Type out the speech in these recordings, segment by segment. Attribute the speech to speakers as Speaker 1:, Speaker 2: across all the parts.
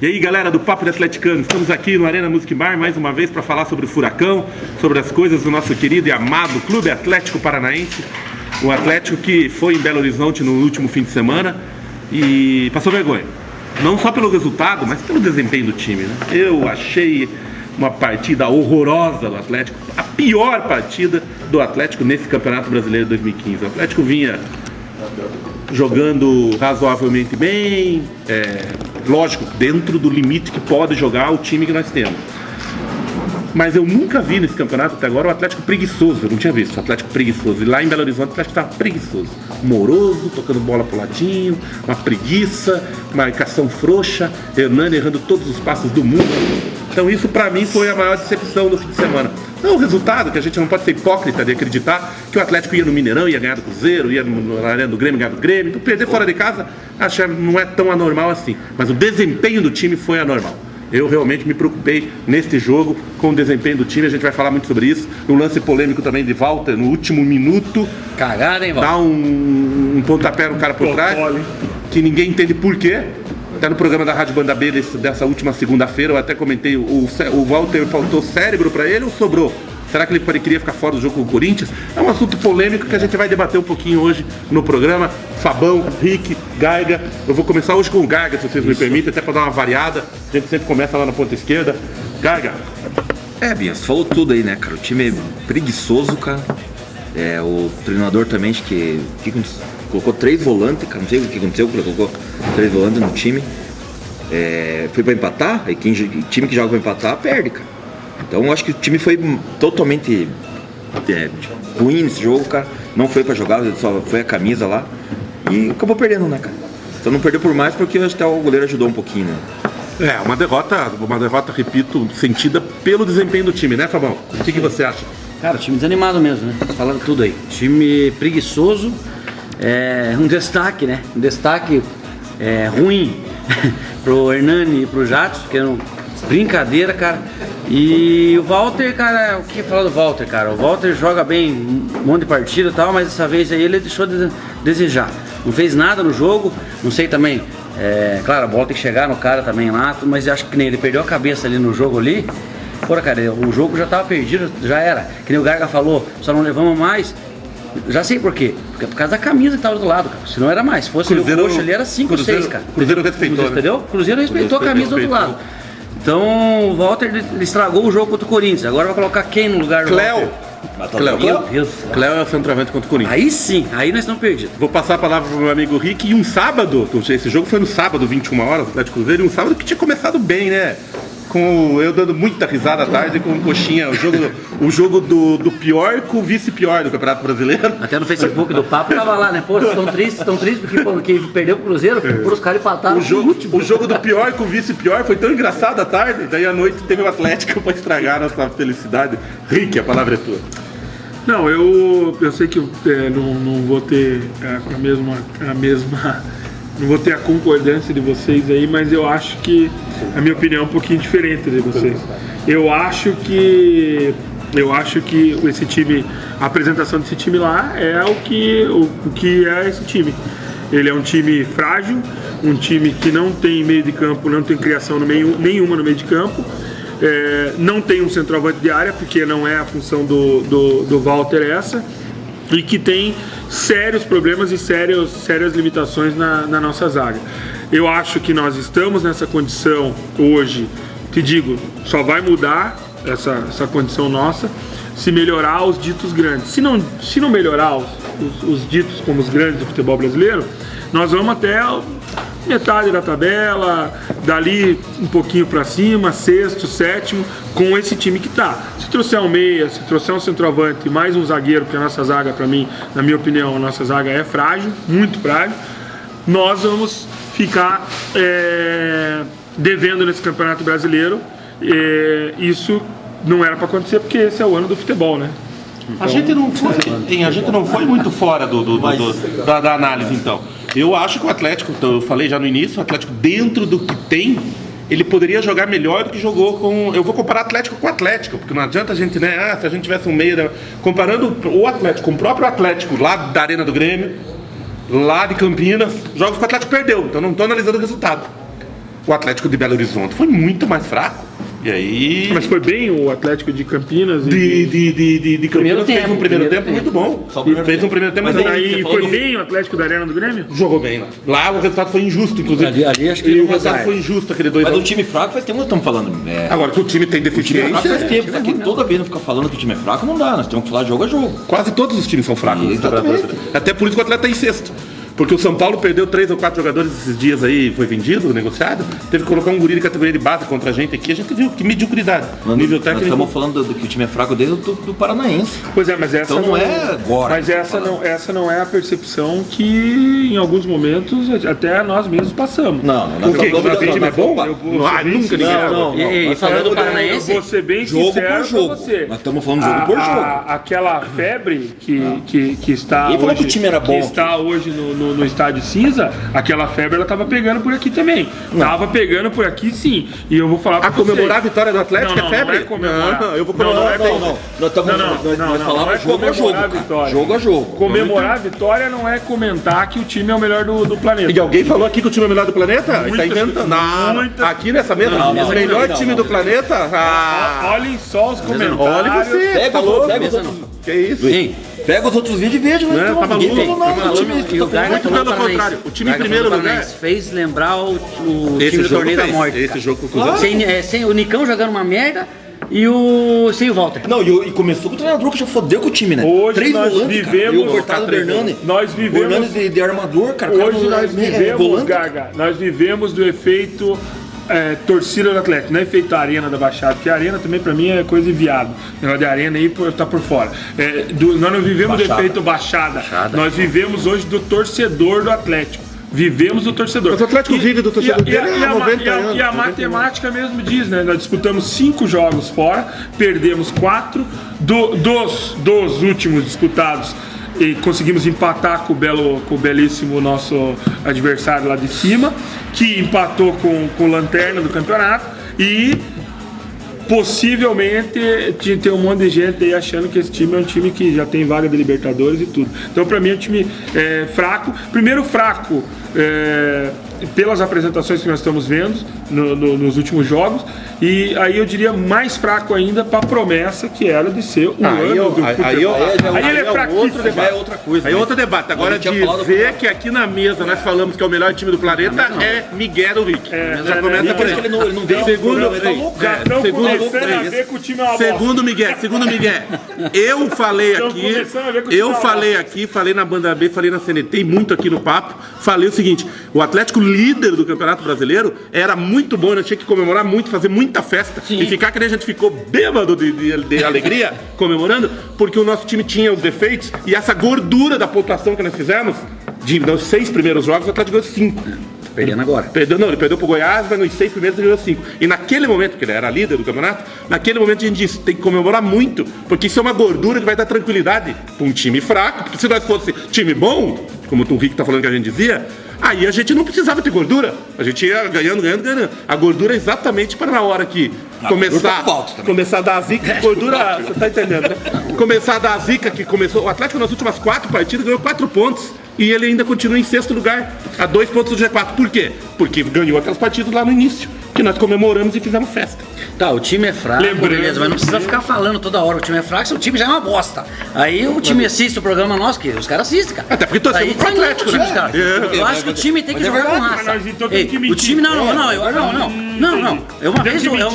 Speaker 1: E aí, galera do Papo de Atleticano, estamos aqui no Arena Music Bar mais uma vez para falar sobre o Furacão, sobre as coisas do nosso querido e amado Clube Atlético Paranaense. O Atlético que foi em Belo Horizonte no último fim de semana e passou vergonha. Não só pelo resultado, mas pelo desempenho do time, né? Eu achei uma partida horrorosa do Atlético, a pior partida do Atlético nesse Campeonato Brasileiro de 2015. O Atlético vinha jogando razoavelmente bem, lógico, dentro do limite que pode jogar o time que nós temos. Mas eu nunca vi nesse campeonato até agora o Atlético preguiçoso, eu não tinha visto o Atlético preguiçoso. E lá em Belo Horizonte o Atlético estava preguiçoso, moroso, tocando bola pro ladinho, uma preguiça, marcação frouxa, Hernani errando todos os passos do mundo. Então isso pra mim foi a maior decepção do fim de semana. Não o resultado, que a gente não pode ser hipócrita de acreditar que o Atlético ia no Mineirão, ia ganhar do Cruzeiro, ia na Arena do Grêmio, ganhar do Grêmio. Então perder fora de casa, acho que não é tão anormal assim. Mas o desempenho do time foi anormal. Eu realmente me preocupei neste jogo com o desempenho do time, a gente vai falar muito sobre isso. Um lance polêmico também de Walter no último minuto.
Speaker 2: Cagada, hein, Walter?
Speaker 1: Dá um pontapé no cara por trás, que ninguém entende por quê. Até no programa da Rádio Banda B dessa última segunda-feira eu até comentei, o Walter faltou cérebro pra ele ou sobrou? Será que ele queria ficar fora do jogo com o Corinthians? É um assunto polêmico que a gente vai debater um pouquinho hoje no programa. Fabão, Rick, Gaiga. Eu vou começar hoje com o Gaiga, se vocês me permitem, até para dar uma variada. A gente sempre começa lá na ponta esquerda. Gaiga.
Speaker 2: Binha, você falou tudo aí, né, cara? O time é preguiçoso, cara. O treinador também, acho que colocou 3 volantes, cara. Não sei o que aconteceu, colocou 3 volantes no time. Foi para empatar, e time que joga para empatar, perde, cara. Então eu acho que o time foi totalmente ruim nesse jogo, cara. Não foi pra jogar, só foi a camisa lá. E acabou perdendo, né, cara? Então não perdeu por mais porque até o goleiro ajudou um pouquinho, né?
Speaker 1: Uma derrota, repito, sentida pelo desempenho do time, né, Fabão? O que você acha?
Speaker 3: Cara, o time desanimado mesmo, né? Falando tudo aí. Time preguiçoso, um destaque, né? Um destaque ruim pro Hernani e pro Jadson, que é brincadeira, cara. E o Walter, cara, o que falar do Walter, cara? O Walter joga bem um monte de partida e tal, mas dessa vez aí ele deixou de desejar. Não fez nada no jogo, não sei também. Claro, a bola tem que chegar no cara também lá, mas acho que nem ele perdeu a cabeça ali no jogo ali. Porra, cara, o jogo já tava perdido, já era. Que nem o Garga falou, só não levamos mais. Já sei por quê. Porque é por causa da camisa que tava do lado, cara. Se não era mais. Se fosse o roxo ali, era 5 ou 6, cara.
Speaker 1: Cruzeiro respeitou,
Speaker 3: entendeu? Cruzeiro respeitou a camisa do outro lado. Então o Walter ele estragou o jogo contra o Corinthians. Agora vai colocar quem no lugar do
Speaker 1: Cléo?
Speaker 3: Cléo
Speaker 1: Cléo é o centroavante contra o Corinthians.
Speaker 3: Aí sim, aí nós estamos perdidos.
Speaker 1: Vou passar a palavra pro meu amigo Rick. E um sábado, esse jogo foi no sábado, 21 horas, Atlético Cruzeiro, e um sábado que tinha começado bem, né? Eu dando muita risada à tarde com o Coxinha, o jogo do pior com o vice-pior do Campeonato Brasileiro.
Speaker 3: Até no Facebook do Papo tava lá, né? Pô, vocês estão tristes porque perdeu pro Cruzeiro, os caras empataram
Speaker 1: o jogo do pior com o vice-pior foi tão engraçado à tarde, daí à noite teve o Atlético para estragar a nossa felicidade. Rick, a palavra é tua.
Speaker 4: Não, eu sei que não vou ter a mesma não vou ter a concordância de vocês aí, mas eu acho que a minha opinião é um pouquinho diferente de vocês. Eu acho que esse time, a apresentação desse time lá é o que é esse time. Ele é um time frágil, um time que não tem meio de campo, não tem criação nenhuma no meio de campo. Não tem um centroavante de área, porque não é a função do Walter essa, e que tem sérios problemas e sérias limitações na nossa zaga. Eu acho que nós estamos nessa condição hoje, te digo, só vai mudar essa condição nossa se melhorar os ditos grandes. Se não melhorar os ditos como os grandes do futebol brasileiro, nós vamos até metade da tabela, dali um pouquinho para cima, sexto, sétimo, com esse time que tá. Se trouxer um meia, se trouxer um centroavante, mais um zagueiro, porque a nossa zaga, para mim, na minha opinião, a nossa zaga é frágil, muito frágil, nós vamos ficar devendo nesse Campeonato Brasileiro. Isso não era para acontecer, porque esse é o ano do futebol, né?
Speaker 1: Então, a gente não foi muito fora da análise, então. Eu acho que o Atlético, eu falei já no início, o Atlético dentro do que tem, ele poderia jogar melhor do que jogou com... Eu vou comparar Atlético com Atlético, porque não adianta a gente, né? Se a gente tivesse um meio... Comparando o Atlético com o próprio Atlético lá da Arena do Grêmio, lá de Campinas, jogos que o Atlético perdeu, então não estou analisando o resultado. O Atlético de Belo Horizonte foi muito mais fraco. E aí.
Speaker 4: Mas foi bem o Atlético de Campinas?
Speaker 1: De
Speaker 3: Primeiro
Speaker 1: Campinas fez um
Speaker 3: tempo,
Speaker 1: primeiro tempo
Speaker 3: tempo.
Speaker 1: muito bom.
Speaker 2: Só o primeiro
Speaker 1: Fez um
Speaker 2: tempo.
Speaker 1: primeiro tempo,
Speaker 2: Mas
Speaker 1: mas
Speaker 4: Aí
Speaker 2: você
Speaker 4: foi
Speaker 2: falou do-
Speaker 4: bem o Atlético da Arena do Grêmio?
Speaker 1: jogou bem lá. Lá o resultado foi injusto, inclusive.
Speaker 3: Ali acho que
Speaker 1: E
Speaker 3: não
Speaker 1: o resultado
Speaker 3: azar.
Speaker 1: foi injusto, aquele 2
Speaker 2: Mas o time fraco faz tempo que nós estamos falando.
Speaker 1: Agora que o time tem
Speaker 2: O time é
Speaker 1: deficiência.
Speaker 2: fraco faz tempo. Só que toda vez não ficar falando que o time é fraco, não dá. Nós temos que falar jogo a jogo.
Speaker 1: Quase todos os times são fracos. no Campeonato
Speaker 2: Exatamente.
Speaker 1: Brasileiro. Até por isso que o Atlético tá em sexto. Porque o São Paulo perdeu 3 ou 4 jogadores esses dias aí, foi vendido, negociado. Teve que colocar um guri de categoria de base contra a gente aqui. A gente viu que mediocridade. Nível
Speaker 2: Nós
Speaker 1: técnico.
Speaker 2: estamos falando do que o time é fraco desde do Paranaense.
Speaker 4: Pois é, mas essa
Speaker 2: Então não é agora.
Speaker 4: Mas essa não é a percepção que em alguns momentos até nós mesmos passamos.
Speaker 2: Não,
Speaker 1: O quê? Que o time é bom?
Speaker 4: Eu vou ser bem
Speaker 1: Nunca ninguém
Speaker 4: sincero.
Speaker 1: falou.
Speaker 3: E
Speaker 2: Nós
Speaker 3: falando do
Speaker 2: falamos
Speaker 3: Paranaense,
Speaker 4: Eu vou ser bem
Speaker 2: Jogo
Speaker 4: sincero
Speaker 2: por jogo.
Speaker 4: pra você.
Speaker 2: Nós estamos falando jogo por jogo.
Speaker 4: Aquela febre que está
Speaker 2: Ninguém falou
Speaker 4: hoje,
Speaker 2: que o time era bom
Speaker 4: que está hoje no estádio cinza, aquela febre ela tava pegando por aqui também. Tava pegando por aqui sim. E eu vou falar pra
Speaker 1: A comemorar a
Speaker 4: você.
Speaker 1: vitória do Atlético
Speaker 4: Não,
Speaker 1: é febre?
Speaker 4: não é comemorar.
Speaker 1: Não, eu vou
Speaker 4: Não,
Speaker 1: comemorar.
Speaker 4: não é
Speaker 2: Não. Nós estamos
Speaker 4: Não,
Speaker 2: nós
Speaker 4: não é
Speaker 2: falamos jogo a jogo.
Speaker 4: comemorar a
Speaker 2: Cara.
Speaker 4: vitória.
Speaker 2: Jogo a jogo.
Speaker 4: Comemorar a vitória não é comentar que o time é o melhor do planeta.
Speaker 1: E alguém falou aqui que o time é o melhor do planeta? Ele tá
Speaker 4: Muitas
Speaker 1: inventando.
Speaker 4: pessoas-
Speaker 1: Não,
Speaker 4: muitas-
Speaker 1: aqui nessa mesa,
Speaker 3: Não,
Speaker 1: o
Speaker 3: não,
Speaker 1: melhor
Speaker 3: não,
Speaker 1: time
Speaker 3: não.
Speaker 1: do planeta?
Speaker 4: Olhem só os comentários.
Speaker 1: Olha você,
Speaker 2: Pega
Speaker 1: tá
Speaker 2: os
Speaker 1: louco?
Speaker 2: outros, pega os
Speaker 3: Mesa
Speaker 2: outros.
Speaker 1: Que isso?
Speaker 3: Hein?
Speaker 2: Pega os outros vídeos e veja, né?
Speaker 1: Não,
Speaker 2: Então,
Speaker 1: tá
Speaker 2: ninguém
Speaker 1: maluco,
Speaker 2: falou nada
Speaker 1: tá
Speaker 2: do time.
Speaker 3: maluco. E o Garga
Speaker 1: Muito
Speaker 3: falou
Speaker 1: pelo
Speaker 3: Paranaense.
Speaker 1: contrário. O time em
Speaker 3: Garga
Speaker 1: primeiro
Speaker 3: falou
Speaker 1: lugar.
Speaker 3: Paranaense. Fez lembrar o
Speaker 1: Esse
Speaker 3: time do
Speaker 1: jogo
Speaker 3: Torneio da
Speaker 1: fez.
Speaker 3: Morte.
Speaker 1: Esse jogo com o Cruzeiro.
Speaker 3: Sem o Nicão jogando uma merda e sem o Walter.
Speaker 2: Não, e começou com o treinador que já fodeu com o time, né?
Speaker 4: Hoje
Speaker 2: 3
Speaker 4: nós
Speaker 2: volantes, cara.
Speaker 4: vivemos-
Speaker 2: E o cortado do Hernani.
Speaker 4: Nós vivemos-
Speaker 2: O Hernani de armador, cara. O cara
Speaker 4: Hoje
Speaker 2: não
Speaker 4: nós
Speaker 2: é
Speaker 4: vivemos,
Speaker 2: volante.
Speaker 4: Gaga, nós vivemos do efeito torcida do Atlético, não é efeito arena da Baixada, porque a arena também pra mim é coisa de viado. O negócio de arena aí tá por fora. Nós não vivemos
Speaker 2: Baixada.
Speaker 4: do efeito Baixada, nós vivemos hoje do torcedor do Atlético. Vivemos do torcedor.
Speaker 1: Mas o Atlético vive do torcedor dele há 90 anos.
Speaker 4: E a matemática mesmo diz, né? Nós disputamos 5 jogos fora, perdemos 4 dos últimos disputados. E conseguimos empatar com o belíssimo nosso adversário lá de cima, que empatou com o Lanterna do campeonato e possivelmente tem um monte de gente aí achando que esse time é um time que já tem vaga de Libertadores e tudo. Então pra mim é um time fraco. Primeiro fraco pelas apresentações que nós estamos vendo nos últimos jogos, e aí eu diria mais fraco ainda para a promessa que era de ser o ano do futebol. Aí ele é fraquíssimo.
Speaker 2: Já é outra coisa.
Speaker 1: Aí
Speaker 2: né?
Speaker 1: outro debate. Agora
Speaker 2: A gente tinha falado
Speaker 1: dizer que aqui na mesa nós falamos que é o melhor time do planeta é Miguel Rick. Já começa por aí.
Speaker 2: Ele não veio.
Speaker 1: Segundo,
Speaker 2: Ele tá louco,
Speaker 4: Já
Speaker 2: cara.
Speaker 4: estão
Speaker 1: segundo-
Speaker 4: começando a ver que o time é uma bosta.
Speaker 1: Segundo Miguel, eu falei
Speaker 4: Então,
Speaker 1: aqui,
Speaker 4: começando a ver que o time é uma bosta.
Speaker 1: falei na Banda B, falei na CNT, e muito aqui no papo, falei o seguinte: o Atlético líder do Campeonato Brasileiro era muito bom, nós tinha que comemorar muito, fazer muita festa e ficar que nem a gente ficou bêbado de alegria comemorando, porque o nosso time tinha os defeitos e essa gordura da pontuação que nós fizemos, nos 6 primeiros jogos, o Atlético ganhou 5.
Speaker 3: Perdendo agora.
Speaker 1: Ele perdeu pro Goiás, mas nos 6 primeiros ele ganhou 5. E naquele momento, que ele era líder do campeonato, naquele momento a gente disse, tem que comemorar muito, porque isso é uma gordura que vai dar tranquilidade para um time fraco, porque se nós fosse time bom, como o Rick tá falando que a gente dizia, aí a gente não precisava ter gordura. A gente ia ganhando. A gordura é exatamente para na hora que começar a dar a zica, gordura, você tá entendendo, né? Começar a dar a zica que começou, o Atlético nas últimas 4 partidas ganhou 4 pontos. E ele ainda continua em 6º lugar, a 2 pontos do G4. Por quê? Porque ganhou aquelas partidas lá no início, que nós comemoramos e fizemos festa.
Speaker 3: Tá, o time é fraco,
Speaker 4: Lembrando
Speaker 3: beleza, mas não precisa ficar falando toda hora o time é fraco, se o time já é uma bosta. Aí o time assiste o programa nosso, que os caras assistem, cara.
Speaker 1: Até porque torcemos
Speaker 3: Aí
Speaker 1: pro
Speaker 3: desanima
Speaker 1: Atlético,
Speaker 3: o time,
Speaker 1: né?
Speaker 3: cara.
Speaker 1: É.
Speaker 3: Eu acho que o time tem que
Speaker 2: Mas é
Speaker 3: jogar com
Speaker 2: verdade,
Speaker 3: raça.
Speaker 4: mas então tem
Speaker 3: Ei,
Speaker 4: que
Speaker 3: o
Speaker 4: mentir.
Speaker 3: time não. É uma
Speaker 4: Tem
Speaker 3: vez
Speaker 4: que
Speaker 3: ou
Speaker 4: mentir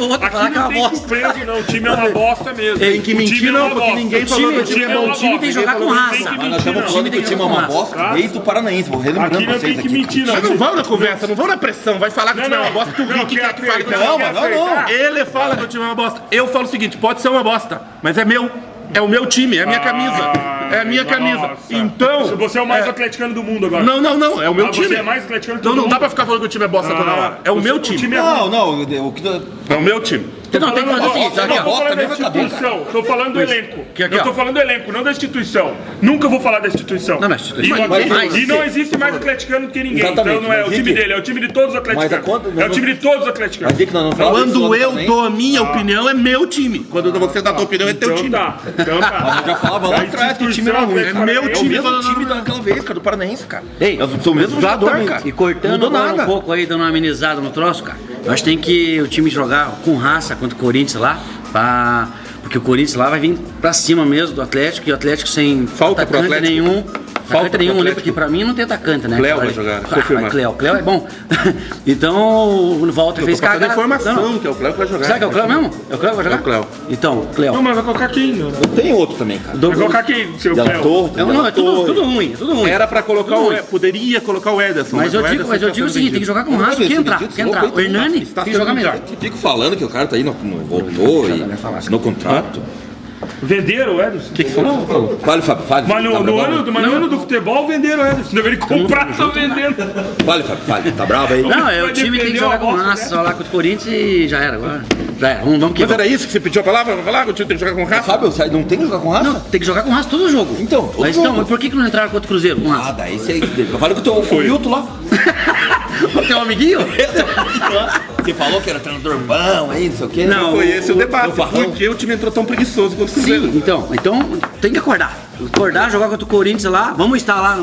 Speaker 3: outra
Speaker 4: agora.
Speaker 3: falar que é uma
Speaker 4: Aqui não tem
Speaker 3: bosta.
Speaker 4: surpresa, não. O time é uma bosta mesmo.
Speaker 1: Tem que
Speaker 4: O time
Speaker 1: mentir
Speaker 4: é
Speaker 1: não,
Speaker 4: uma
Speaker 1: porque
Speaker 4: bosta.
Speaker 1: ninguém falou que o time é bom.
Speaker 3: O time tem que jogar com
Speaker 4: Tem
Speaker 3: raça.
Speaker 4: que
Speaker 2: Mas nós
Speaker 4: mentir,
Speaker 2: estamos
Speaker 4: não.
Speaker 2: falando que o time é uma bosta desde o Paranaense. Vou relembrando
Speaker 4: Aqui
Speaker 2: pra
Speaker 4: não tem
Speaker 2: vocês
Speaker 4: que
Speaker 2: aqui.
Speaker 4: mentir,
Speaker 1: Vocês
Speaker 4: não.
Speaker 1: não vão na conversa, não vão na pressão, vai falar que o time é uma bosta, que o
Speaker 4: Não,
Speaker 1: Rick quer que fale que
Speaker 2: Não, mas não.
Speaker 1: Ele fala que o time é uma bosta. Eu falo o seguinte, pode ser uma bosta, mas é meu. É o meu time, é a minha camisa. É a minha camisa.
Speaker 4: Nossa.
Speaker 1: Então.
Speaker 4: Você é o mais atleticano do mundo agora.
Speaker 1: Não, é o meu
Speaker 4: Você
Speaker 1: time.
Speaker 4: é mais atleticano do
Speaker 1: Então não
Speaker 4: mundo.
Speaker 1: dá pra ficar falando que o time é bosta toda hora. É o meu time.
Speaker 4: O time é ruim.
Speaker 2: Não, o que
Speaker 1: É o meu time.
Speaker 3: Não, tem que fazer o seguinte,
Speaker 2: Não,
Speaker 3: aqui, ó.
Speaker 4: Tô falando da
Speaker 2: também vai acabar,
Speaker 4: instituição, tô falando do elenco.
Speaker 3: Aqui,
Speaker 4: Eu tô
Speaker 3: ó.
Speaker 4: falando do elenco, não da instituição. Nunca vou falar da instituição.
Speaker 3: Não, instituição.
Speaker 4: E não existe mais atleticano do que ninguém.
Speaker 2: Exatamente,
Speaker 4: Então não é
Speaker 2: mas
Speaker 4: o time
Speaker 2: Rick,
Speaker 4: dele, é o time de todos os atleticanos.
Speaker 2: quando-
Speaker 4: É o time de todos os atleticanos.
Speaker 2: Mas que nós não falamos isso
Speaker 1: Quando
Speaker 2: no
Speaker 1: eu
Speaker 2: Paranaense.
Speaker 1: dou a minha opinião, é meu time. Quando você dá a tua opinião, é teu
Speaker 4: Então
Speaker 1: time.
Speaker 4: tá, então tá.
Speaker 2: Eu já falava lá
Speaker 4: Da
Speaker 2: atrás que o time time era ruim.
Speaker 4: É meu time,
Speaker 2: É o mesmo time daquela vez, cara, do Paranaense, cara.
Speaker 3: Ei,
Speaker 2: Eu sou o mesmo jogador,
Speaker 3: exatamente.
Speaker 2: cara.
Speaker 3: E cortando
Speaker 2: Não mudou
Speaker 3: agora
Speaker 2: nada.
Speaker 3: um pouco aí, dando uma amenizada no troço, cara. Eu acho que tem que o time jogar com raça contra o Corinthians lá, porque o Corinthians lá vai vir pra cima mesmo do Atlético, e o Atlético sem
Speaker 1: Falta pro
Speaker 3: atacante
Speaker 1: Atlético.
Speaker 3: nenhum.
Speaker 1: Falta
Speaker 3: Atacante nenhum,
Speaker 1: pro
Speaker 3: né?
Speaker 1: Atlético.
Speaker 3: Porque pra mim não tem atacante, né?
Speaker 1: Cléo vai jogar, confirmado.
Speaker 3: Cléo é bom. Então, o Walter
Speaker 1: Eu
Speaker 3: fez
Speaker 1: tô passando
Speaker 3: cagada.
Speaker 1: informação,
Speaker 3: Não.
Speaker 1: que é o Cléo que vai jogar.
Speaker 3: Será que é o Cléo mesmo? É o Cléo que vai jogar?
Speaker 1: É o Cléo.
Speaker 3: Então, Cléo.
Speaker 4: Não, mas vai colocar quem? Não.
Speaker 2: Tem outro também, cara.
Speaker 4: Vai colocar quem, seu
Speaker 2: Della
Speaker 4: Cléo?
Speaker 2: Torre,
Speaker 3: Não, é tudo ruim, é tudo ruim.
Speaker 1: Era pra colocar
Speaker 3: Tudo
Speaker 1: o...
Speaker 3: ruim.
Speaker 1: Poderia colocar o Ederson.
Speaker 3: Mas eu
Speaker 1: o
Speaker 3: digo
Speaker 1: Ederson
Speaker 3: o
Speaker 1: tá
Speaker 3: seguinte,
Speaker 1: sendo
Speaker 3: tem que jogar com
Speaker 2: Não,
Speaker 3: raça,
Speaker 2: mas
Speaker 3: quem
Speaker 2: esse
Speaker 3: entrar,
Speaker 2: vendido,
Speaker 3: quem
Speaker 2: esse
Speaker 3: entrar.
Speaker 2: louco
Speaker 3: O
Speaker 2: aí,
Speaker 3: Hernani
Speaker 1: está
Speaker 3: tem que jogar
Speaker 1: sendo
Speaker 3: melhor.
Speaker 2: Fico falando que o cara tá aí, voltou e assinou contrato.
Speaker 4: Venderam o Ederson?
Speaker 1: O que falou?
Speaker 2: Fale, Fábio, fale.
Speaker 4: Mas no,
Speaker 2: Tá
Speaker 4: no,
Speaker 2: bravo?
Speaker 4: ano, mas no ano do futebol venderam o Ederson. Deveria comprar, só vendendo.
Speaker 2: Fale, Fábio, fale. Tá bravo aí?
Speaker 3: Não,
Speaker 4: Vai
Speaker 3: o time tem que
Speaker 4: defender
Speaker 3: jogar
Speaker 4: uma
Speaker 3: com
Speaker 4: bosta
Speaker 3: raça, só lá contra o Corinthians e já era agora. Já era, vamos que
Speaker 1: Mas
Speaker 3: vamos.
Speaker 1: era isso que você pediu a palavra pra falar? Que o time tem que jogar com raça?
Speaker 2: Fábio, sai, não tem que jogar com raça?
Speaker 3: Não, tem que jogar com raça todo jogo.
Speaker 2: Então, todo
Speaker 3: Mas
Speaker 2: jogo.
Speaker 3: então, por que não entraram contra o Cruzeiro com
Speaker 2: Ah,
Speaker 3: raça?
Speaker 2: daí você... Eu falei com o Milton lá.
Speaker 3: O teu amiguinho?
Speaker 2: Você falou que era treinador bom aí, não sei o quê.
Speaker 3: Não,
Speaker 1: Foi esse o debate.
Speaker 2: Farrão.
Speaker 1: Por que o time entrou tão preguiçoso contra o Cruzeiro?
Speaker 3: Sim, então tem que acordar. Acordar, jogar contra o Corinthians lá, vamos estar lá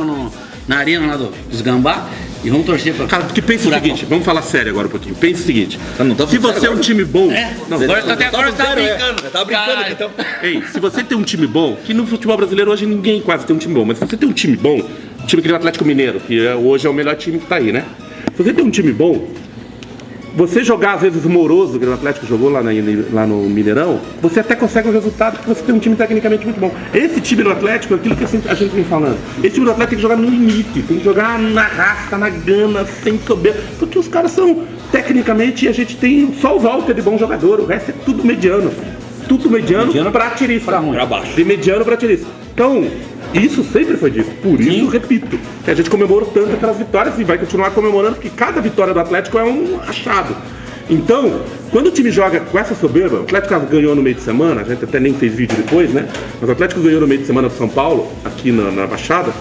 Speaker 3: na arena lá dos Gambá e vamos torcer pra...
Speaker 1: Cara, porque pensa o
Speaker 3: Furacão.
Speaker 1: seguinte, vamos falar sério agora um pouquinho. Pensa o seguinte,
Speaker 2: Não tá
Speaker 1: se
Speaker 2: falando
Speaker 1: você é
Speaker 2: sério
Speaker 1: um time bom...
Speaker 3: Não, agora até agora você tá brincando.
Speaker 2: Tá brincando
Speaker 3: Caralho.
Speaker 2: aqui, então.
Speaker 1: Ei, se você tem um time bom, que no futebol brasileiro hoje ninguém quase tem um time bom, mas se você tem um time bom, um time que nem o Atlético Mineiro, que hoje é o melhor time que tá aí, né? Se você tem um time bom, você jogar às vezes o Moroso, que o Atlético jogou lá no Mineirão, você até consegue um resultado porque você tem um time tecnicamente muito bom. Esse time do Atlético é aquilo que a gente vem falando. Esse time do Atlético tem que jogar no limite, tem que jogar na raça, na gana, sem soberba, porque os caras são, tecnicamente, a gente tem só o Walter de bom jogador, o resto é tudo mediano. Tudo mediano pra tirista.
Speaker 3: Pra
Speaker 2: baixo.
Speaker 1: De mediano pra tirista. Então, isso sempre foi dito. Por isso, repito, que a gente comemorou tanto aquelas vitórias e vai continuar comemorando, porque cada vitória do Atlético é um achado. Então, quando o time joga com essa soberba, o Atlético ganhou no meio de semana, a gente até nem fez vídeo depois, né? Mas o Atlético ganhou no meio de semana do São Paulo, aqui na Baixada.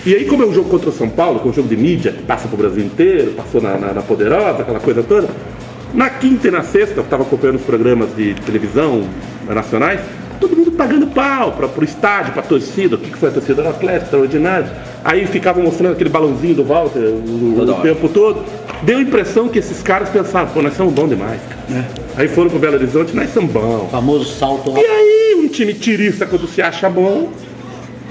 Speaker 1: E aí, como é um jogo contra o São Paulo, que é um jogo de mídia, que passa pro Brasil inteiro, passou na Poderosa, aquela coisa toda. Na quinta e na sexta, eu estava acompanhando os programas de televisão nacionais, todo mundo pagando pau pro estádio, pra torcida. O que foi a torcida do Atlético, extraordinário. Aí ficavam mostrando aquele balãozinho do Walter o tempo todo. Deu a impressão que esses caras pensaram, pô, nós somos bons demais, cara. Aí foram pro Belo Horizonte, nós somos bons.
Speaker 3: Famoso salto
Speaker 1: E aí, um time tirista, quando se acha bom,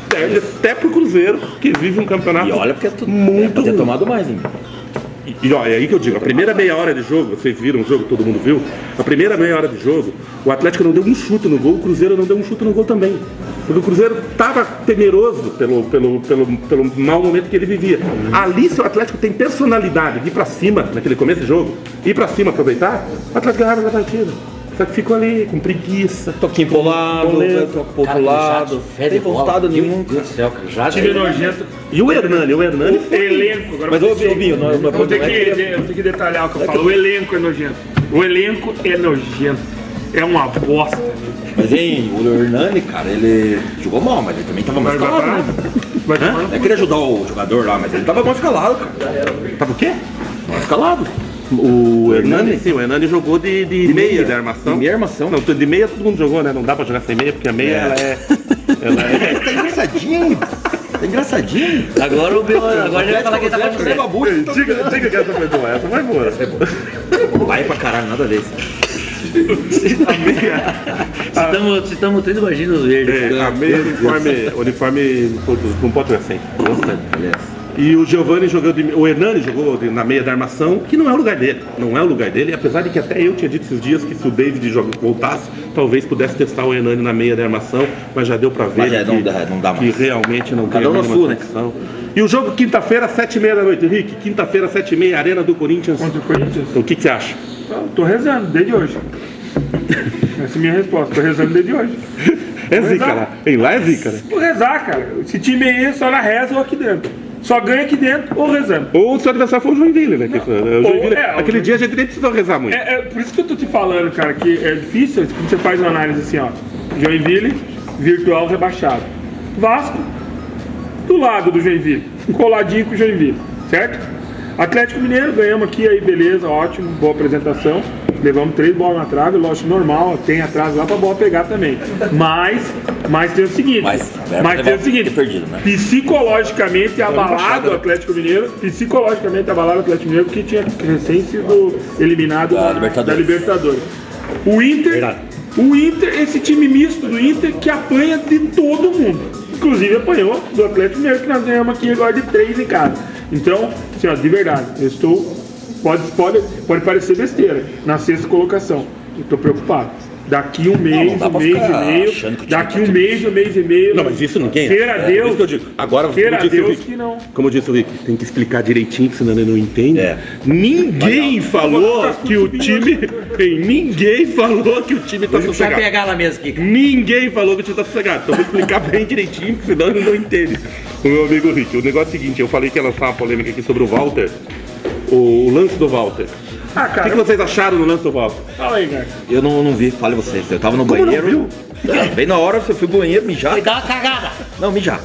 Speaker 1: perde até pro Cruzeiro, que vive um campeonato
Speaker 2: E olha porque é tudo
Speaker 1: muito
Speaker 2: pra ter
Speaker 1: ruim.
Speaker 2: tomado mais, hein?
Speaker 1: E ó, é aí que eu digo, a primeira meia hora de jogo, vocês viram o jogo, todo mundo viu, a primeira meia hora de jogo, o Atlético não deu um chute no gol, o Cruzeiro não deu um chute no gol também. Porque o Cruzeiro estava temeroso pelo mau momento que ele vivia. Ali, se o Atlético tem personalidade de ir pra cima, naquele começo de jogo, ir pra cima, aproveitar, o Atlético ganhava a partida. Só que ficou ali, com preguiça.
Speaker 2: Toquinho pro lado,
Speaker 1: Boleta.
Speaker 2: pro outro lado.
Speaker 3: Fé de
Speaker 2: Tem voltado
Speaker 3: bola.
Speaker 2: nenhum.
Speaker 3: Meu Deus do céu, cara. Já
Speaker 4: Time nojento.
Speaker 1: E o Hernani foi...
Speaker 4: Elenco. Agora
Speaker 2: Mas, ô, Binho, não é
Speaker 4: eu tenho que detalhar o que eu falo. O elenco é nojento. O elenco é nojento. É uma bosta.
Speaker 2: Mas, hein, o Hernani, cara, ele jogou mal, mas ele também tava mais calado, né?
Speaker 4: Vai tomar no
Speaker 2: É queria ajudar o jogador lá, mas ele tava mal escalado, cara.
Speaker 1: Tava o quê?
Speaker 2: Mal escalado.
Speaker 1: O Hernani, sim, o Hernani jogou de meia de armação.
Speaker 2: De meia armação.
Speaker 1: Não, de meia todo mundo jogou, né? Não dá pra jogar sem meia, porque a meia, ela é...
Speaker 2: Tá engraçadinho. Tá engraçadinho.
Speaker 3: Agora o Bill, agora ele vai falar que ele tá falando sério.
Speaker 1: Diga que essa foi boa, essa vai boa.
Speaker 2: Vai pra caralho, nada desse.
Speaker 3: Citamos três vaginas verdes.
Speaker 1: A meia uniforme não pode jogar sem.
Speaker 2: Aliás.
Speaker 1: E o Giovani jogou o Hernani jogou na meia da armação, que não é o lugar dele. Não é o lugar dele, apesar de que até eu tinha dito esses dias que se o David voltasse, talvez pudesse testar o Hernani na meia da armação, mas já deu pra ver
Speaker 2: Mas não dá
Speaker 1: que
Speaker 2: mais.
Speaker 1: realmente não tem
Speaker 2: Cada
Speaker 1: a
Speaker 2: um na
Speaker 1: mínima
Speaker 2: sua, né?
Speaker 1: condição. E o jogo quinta-feira, 7h30 da noite, Henrique. Quinta-feira, 7h30, Arena do Corinthians.
Speaker 4: contra o Corinthians.
Speaker 1: Então, o que você acha?
Speaker 4: Eu tô rezando desde hoje. Essa é a minha resposta. Tô rezando desde hoje.
Speaker 1: É zica lá. Em lá é zica, né?
Speaker 4: Vou rezar, cara. Esse time aí só na reza ou aqui dentro. Só ganha aqui dentro ou rezando.
Speaker 1: Ou o seu adversário foi o Joinville, né? O Joinville,
Speaker 4: é,
Speaker 1: aquele dia a gente nem precisou rezar muito.
Speaker 4: É por isso que eu tô te falando, cara, que é difícil quando você faz uma análise assim, ó. Joinville, virtual rebaixado. Vasco, do lado do Joinville, coladinho com o Joinville, certo? Atlético Mineiro, ganhamos aqui, aí beleza, ótimo, boa apresentação. levamos 3 bolas na trave, lógico, normal, tem atraso lá pra bola pegar também. Mas tem o seguinte,
Speaker 2: Mas
Speaker 4: tem o seguinte,
Speaker 2: perdido, né?
Speaker 4: psicologicamente abalado o Atlético Mineiro, porque tinha recém sido eliminado
Speaker 2: Da
Speaker 4: da
Speaker 2: Libertadores.
Speaker 4: Libertadores. O Inter, esse time misto do Inter que apanha de todo mundo. Inclusive apanhou do Atlético Mineiro, que nós ganhamos aqui agora de 3 em casa. Então, assim, ó, de verdade, eu estou. Pode parecer besteira na 6ª colocação. Eu estou preocupado. Daqui um mês,
Speaker 2: dá
Speaker 4: um
Speaker 2: pra
Speaker 4: mês
Speaker 2: ficar
Speaker 4: e meio.
Speaker 2: achando que o time
Speaker 4: Daqui
Speaker 2: tá
Speaker 4: um mês e meio.
Speaker 1: Não, mas isso ninguém.
Speaker 4: Queira Deus.
Speaker 1: Isso que eu digo. Agora,
Speaker 4: Queira
Speaker 1: como disse o
Speaker 4: Deus
Speaker 1: Rick,
Speaker 4: que não.
Speaker 1: como disse o Rick, tem que explicar direitinho, senão ele não entende.
Speaker 2: É.
Speaker 1: Ninguém falou que o time. Ninguém falou que o time tá
Speaker 3: Vai
Speaker 1: sossegado.
Speaker 3: pegar lá mesmo, Kika.
Speaker 1: Ninguém falou que o time tá sossegado. Então eu vou explicar bem direitinho, porque senão ele não entende. O meu amigo Rick, o negócio é o seguinte, eu falei que ia lançar uma polêmica aqui sobre o Walter. O lance do Walter.
Speaker 4: Ah,
Speaker 1: O
Speaker 4: cara,
Speaker 1: que vocês acharam do lance do Walter?
Speaker 4: fala aí, cara.
Speaker 2: Eu não vi, fale vocês. Eu tava no
Speaker 1: Como não
Speaker 2: banheiro.
Speaker 1: viu?
Speaker 2: Bem na hora, eu fui pro banheiro mijar.
Speaker 3: Foi dar uma cagada.
Speaker 2: Não, mijar.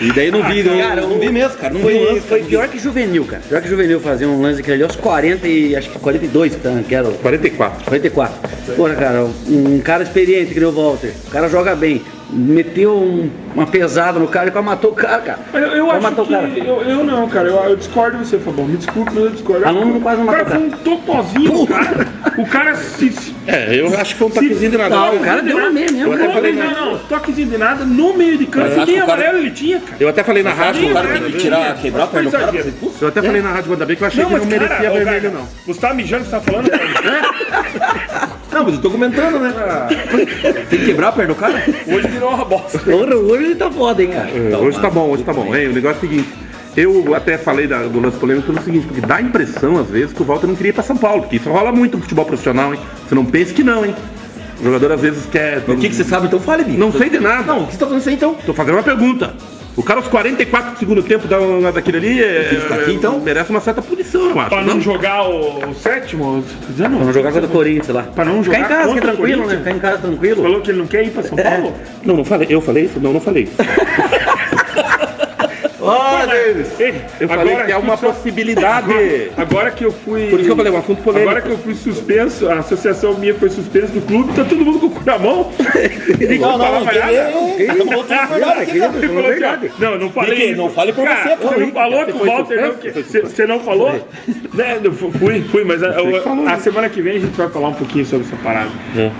Speaker 2: E daí não vi,
Speaker 3: cara,
Speaker 2: não vi mesmo, cara. Não vi
Speaker 3: Foi,
Speaker 2: lance,
Speaker 3: foi
Speaker 2: cara.
Speaker 3: pior que Juvenil, cara. Pior que Juvenil fazer um lance aquele ali aos 40 e acho que 42, que era o
Speaker 1: 44.
Speaker 3: 44. Porra, cara, um cara experiente que nem o Walter. O cara joga bem. Meteu uma pesada no cara e quase matou o cara, cara.
Speaker 4: Mas eu
Speaker 3: Quase
Speaker 4: acho
Speaker 3: matou
Speaker 4: que.
Speaker 3: o cara.
Speaker 4: Eu não, cara. Eu discordo de você, Fabão. Me desculpe, mas eu discordo.
Speaker 3: Ah, não, quase não
Speaker 4: O cara
Speaker 3: matou
Speaker 4: foi um totozinho, cara. O cara se.
Speaker 1: Eu acho que foi um toquezinho de nada.
Speaker 3: Não, o cara deu uma meia mesmo.
Speaker 1: Eu até
Speaker 3: cara.
Speaker 1: falei,
Speaker 4: Não, toquezinho de nada no meio de campo.
Speaker 2: Mas
Speaker 4: E
Speaker 2: acho
Speaker 4: nem
Speaker 2: que o cara-
Speaker 4: amarelo ele tinha, cara.
Speaker 1: Eu até falei na
Speaker 2: Acho
Speaker 1: rádio.
Speaker 2: que o cara tem que tirar, quebrar a perna do cara pra ser expulso.
Speaker 1: Eu até falei na rádio Guarda que eu achei
Speaker 4: Não,
Speaker 1: que
Speaker 4: mas
Speaker 1: não merecia
Speaker 4: cara,
Speaker 1: vermelho, não.
Speaker 4: Você tá mijando o que você tá falando, cara?
Speaker 2: Não, mas eu tô comentando, né? Tem que quebrar a perna do cara?
Speaker 4: Hoje virou uma bosta.
Speaker 3: Hoje ele tá foda, hein, cara.
Speaker 1: Hoje tá bom, hoje tá bom. Hein, o negócio é o seguinte. Eu até falei do lance polêmico pelo seguinte, porque dá a impressão, às vezes, que o Walter não queria ir pra São Paulo, porque isso rola muito no futebol profissional, hein? Você não pense que não, hein? O jogador, às vezes, quer...
Speaker 2: O que você sabe, então fale, Binho.
Speaker 1: Não sei de nada.
Speaker 2: Não, o que você tá falando isso aí, então?
Speaker 1: Tô fazendo uma pergunta. O cara, aos 44 do segundo tempo daquele ali,
Speaker 2: ficar aqui, então?
Speaker 1: merece uma certa punição, eu acho.
Speaker 4: Pra não jogar o sétimo? Tá dizendo?
Speaker 3: Vamos jogar contra o Corinthians, sei lá.
Speaker 4: Pra não
Speaker 3: Ficar em
Speaker 4: jogar
Speaker 3: casa, que é
Speaker 4: contra o
Speaker 3: tranquilo, né?
Speaker 4: Corinthians?
Speaker 3: Ficar em casa tranquilo.
Speaker 4: Falou que ele não quer ir pra São Paulo?
Speaker 1: Não, não falei. Eu falei isso? Não, não falei isso. Eu falei que é uma possibilidade.
Speaker 4: Agora que eu fui.
Speaker 1: Por isso que eu falei, um assunto polêmico.
Speaker 4: Agora que eu fui suspenso, a associação minha foi suspensa do clube, tá todo mundo com o cu na mão. Não, eu não falei.
Speaker 2: Rick,
Speaker 4: isso.
Speaker 2: não fale por
Speaker 4: Cara,
Speaker 2: você, pô,
Speaker 4: Você não
Speaker 2: Rick.
Speaker 4: falou que o Walter não. Você não falou? Né, eu fui, mas a semana que vem a gente vai falar um pouquinho sobre essa parada.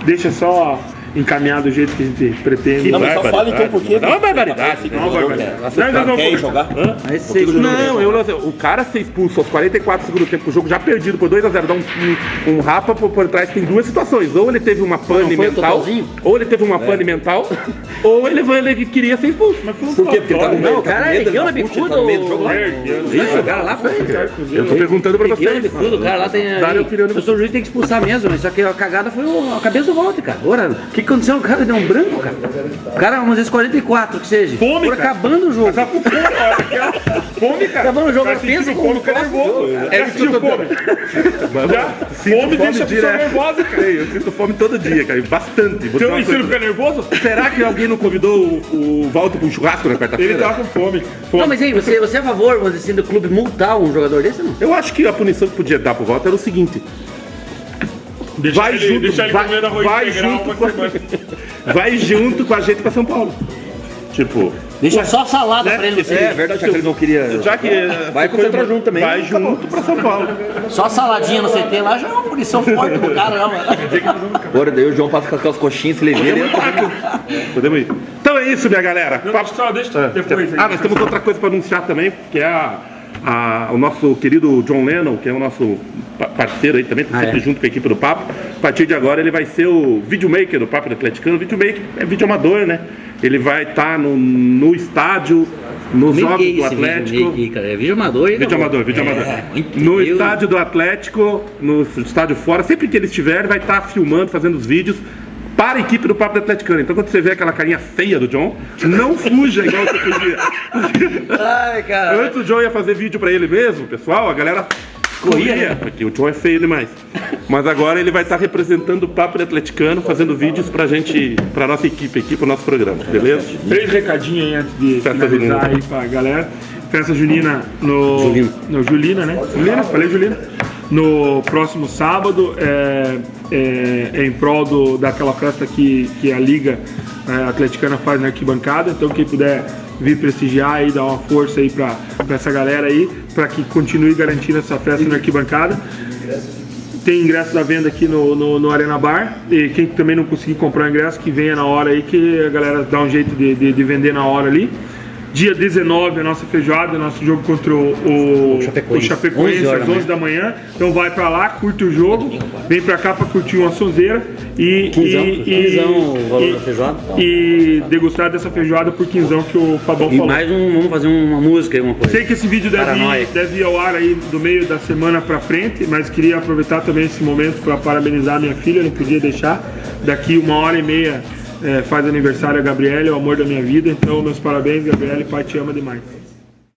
Speaker 4: Deixa só encaminhar do jeito que a gente pretende.
Speaker 2: Não, mas só fala então por quê.
Speaker 1: É uma barbaridade.
Speaker 4: Não,
Speaker 2: Não, quer ir jogar?
Speaker 3: Aí você-
Speaker 1: O cara ser expulso aos 44 do segundo tempo, com o jogo já perdido por 2-0, dá um rapa por trás, tem duas situações. Ou ele teve uma pane
Speaker 3: Não foi o
Speaker 1: mental,
Speaker 3: totalzinho?
Speaker 1: ou ele teve uma pane mental, ou ele queria ser expulso. Mas foi um
Speaker 2: Por quê? Porque ele tá com
Speaker 3: Não,
Speaker 2: medo,
Speaker 3: o cara ergueu na bicuda.
Speaker 2: tá no meio do jogo lá.
Speaker 3: Isso, o cara lá foi.
Speaker 1: Eu tô perguntando pra
Speaker 3: Ergueu na
Speaker 1: vocês.
Speaker 3: bicuda, o cara lá tem.
Speaker 1: Dá a opinião de
Speaker 3: Eu sou juiz, tem que expulsar mesmo, mas só que a cagada foi a cabeça do Walter, cara. Ora, o que aconteceu? O cara deu um branco, cara. O cara, vamos dizer, 44, que seja.
Speaker 4: Fome,
Speaker 3: Por
Speaker 4: cara.
Speaker 3: acabando o jogo.
Speaker 4: Tá com fome, olha, fome, cara.
Speaker 3: Acabando o jogo,
Speaker 4: Tá
Speaker 3: ela pensa
Speaker 4: sentindo
Speaker 3: com
Speaker 4: fome, fica nervoso.
Speaker 1: É
Speaker 4: Já
Speaker 1: isso que eu
Speaker 4: sentiu
Speaker 1: tô
Speaker 4: fome? Já? Fome deixa a pessoa nervosa, cara.
Speaker 1: Eu sinto fome todo dia, cara. Bastante. Vou
Speaker 4: Seu
Speaker 1: te
Speaker 4: ensino
Speaker 1: falar uma
Speaker 4: fica nervoso?
Speaker 1: coisa. Será que alguém não convidou o Walter pra um churrasco na
Speaker 4: Ele
Speaker 1: quarta-feira?
Speaker 4: tá com fome.
Speaker 3: Não, mas aí, você é a favor, vamos dizer assim, do clube multar um jogador desse, não?
Speaker 1: Eu acho que a punição que podia dar pro Walter era o seguinte.
Speaker 4: Deixa
Speaker 1: Vai
Speaker 4: ele,
Speaker 1: junto,
Speaker 4: deixa ele
Speaker 1: vai-
Speaker 4: comendo arroz
Speaker 1: vai
Speaker 4: integral
Speaker 1: junto
Speaker 4: uma
Speaker 1: com a-
Speaker 4: semana.
Speaker 1: Vai junto com a gente pra São Paulo. Tipo,
Speaker 3: Deixa só salada
Speaker 1: né?
Speaker 3: pra ele, não
Speaker 2: É
Speaker 3: sei.
Speaker 2: verdade, já que ele não queria.
Speaker 1: já que
Speaker 2: Vai concentrar junto também.
Speaker 1: vai junto pra São Paulo.
Speaker 3: Só saladinha no CT lá já é uma punição forte do cara, não, mano.
Speaker 2: Agora daí o João passa com aquelas coxinhas, se ele vê, ele
Speaker 1: Podemos ir. Então é isso, minha galera.
Speaker 4: Deixa depois aí.
Speaker 1: Nós temos outra coisa para anunciar também, que é o nosso querido John Lennon, que é o nosso parceiro aí também, tá sempre junto com a equipe do Papo. A partir de agora ele vai ser o videomaker do Papo do Atleticano. Videomaker é vídeo amador, né? Ele vai estar no estádio, nos jogos do Atlético.
Speaker 3: É vídeo amador,
Speaker 1: Vídeo amador. No estádio do Atlético, no estádio fora, sempre que ele estiver, ele vai estar filmando, fazendo os vídeos para a equipe do Papo do Atleticano. Então quando você vê aquela carinha feia do John, não fuja igual você fugia.
Speaker 3: Ai, cara.
Speaker 1: Antes o John ia fazer vídeo pra ele mesmo, pessoal, a galera corria, porque o John é feio demais. Mas agora ele vai estar representando o Papo do Atleticano, fazendo vídeos pra gente, pra nossa equipe aqui, pro nosso programa, beleza?
Speaker 4: 3 recadinhos aí antes de
Speaker 1: Festa
Speaker 4: finalizar
Speaker 1: junina.
Speaker 4: aí pra galera. Festa junina no Julina, né? Julina, falei Julina. no próximo sábado, é em prol daquela festa que a Liga Atleticana faz na arquibancada. Então quem puder vir prestigiar e dar uma força aí para essa galera aí, para que continue garantindo essa festa na arquibancada. Tem ingresso à venda aqui no Arena Bar, e quem também não conseguir comprar o ingresso, que venha na hora aí, que a galera dá um jeito de vender na hora ali. Dia 19, a nossa feijoada, nosso jogo contra o Chapecoense, às 11 da manhã. Então vai pra lá, curte o jogo, vem pra cá pra curtir uma sonzeira
Speaker 3: Quinzão o valor da feijoada.
Speaker 4: E degustar dessa feijoada por quinzão que o Fabão
Speaker 3: E
Speaker 4: falou.
Speaker 3: mais vamos fazer uma música aí, uma coisa.
Speaker 4: Sei que esse vídeo deve ir ao ar aí do meio da semana pra frente, mas queria aproveitar também esse momento para parabenizar minha filha, não podia deixar. Daqui 1h30 faz aniversário a Gabriele, o amor da minha vida, então meus parabéns, Gabriele, pai te ama demais.